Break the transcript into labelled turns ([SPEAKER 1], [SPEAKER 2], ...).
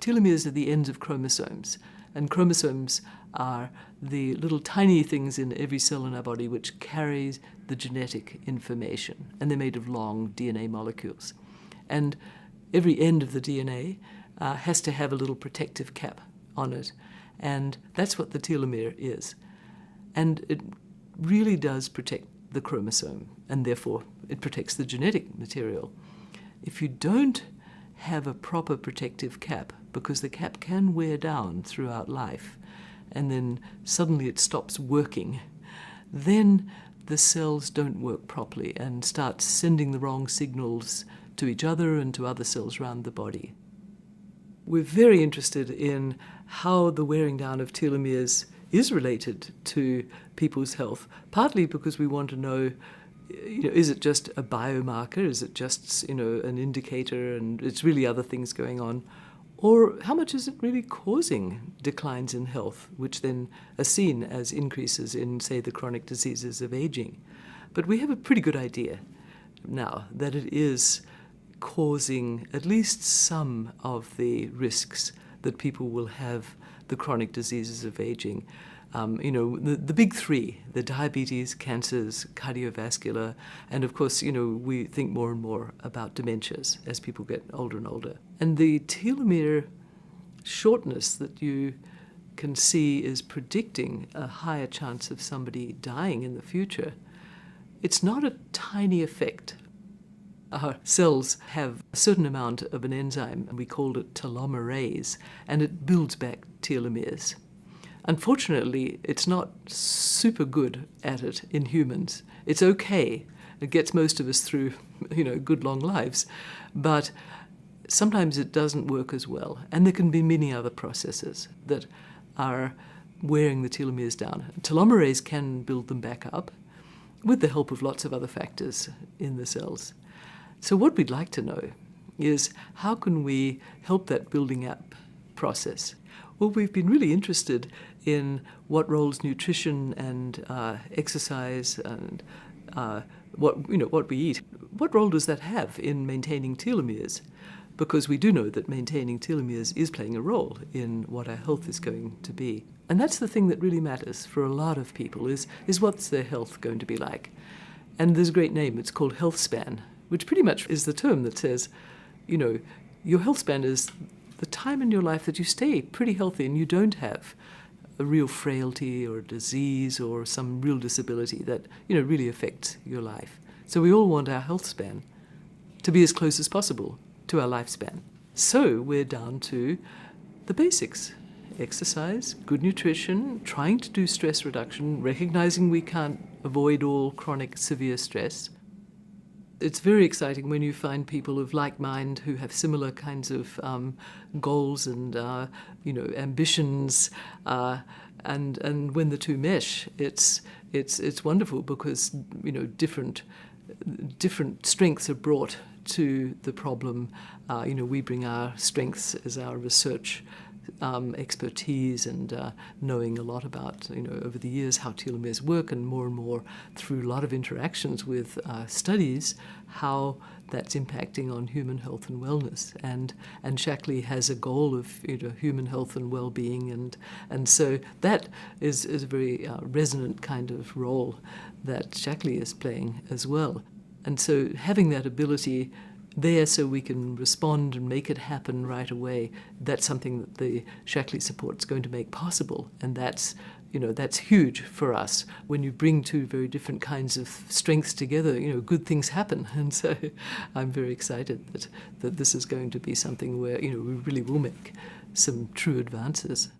[SPEAKER 1] Telomeres are the ends of chromosomes, and chromosomes are the little tiny things in every cell in our body which carries the genetic information, and they're made of long DNA molecules. And every end of the DNA has to have a little protective cap on it, and that's what the telomere is. And it really does protect the chromosome, and therefore it protects the genetic material. If you don't have a proper protective cap, because the cap can wear down throughout life, and then suddenly it stops working, then the cells don't work properly and start sending the wrong signals to each other and to other cells around the body. We're very interested in how the wearing down of telomeres is related to people's health, partly because we want to know, is it just a biomarker? Is it just, an indicator and it's really other things going on? Or how much is it really causing declines in health, which then are seen as increases in, say, the chronic diseases of aging? But we have a pretty good idea now that it is causing at least some of the risks that people will have the chronic diseases of aging. The big three, the diabetes, cancers, cardiovascular, and of course, we think more and more about dementias as people get older and older. And the telomere shortness that you can see is predicting a higher chance of somebody dying in the future. It's not a tiny effect. Our cells have a certain amount of an enzyme, and we call it telomerase, and it builds back telomeres. Unfortunately, it's not super good at it in humans. It's okay. It gets most of us through, good long lives. But sometimes it doesn't work as well. And there can be many other processes that are wearing the telomeres down. Telomerase can build them back up with the help of lots of other factors in the cells. So what we'd like to know is, how can we help that building up process? Well, we've been really interested in what roles nutrition and exercise and what we eat, what role does that have in maintaining telomeres? Because we do know that maintaining telomeres is playing a role in what our health is going to be. And that's the thing that really matters for a lot of people, is what's their health going to be like. And there's a great name, it's called health span, which pretty much is the term that says, your health span is the time in your life that you stay pretty healthy and you don't have a real frailty or a disease or some real disability that, really affects your life. So we all want our health span to be as close as possible to our lifespan. So we're down to the basics: exercise, good nutrition, trying to do stress reduction, recognizing we can't avoid all chronic severe stress. It's very exciting when you find people of like mind who have similar kinds of goals and ambitions, and when the two mesh, it's wonderful, because different strengths are brought to the problem. We bring our strengths as our research expertise and knowing a lot about, over the years how telomeres work, and more through a lot of interactions with studies, how that's impacting on human health and wellness. And Shackley has a goal of human health and well-being, and so that is a very resonant kind of role that Shackley is playing as well. And so having that ability there so we can respond and make it happen right away, that's something that the Shackley support is going to make possible. And that's huge for us. When you bring two very different kinds of strengths together, good things happen. And so I'm very excited that this is going to be something where, we really will make some true advances.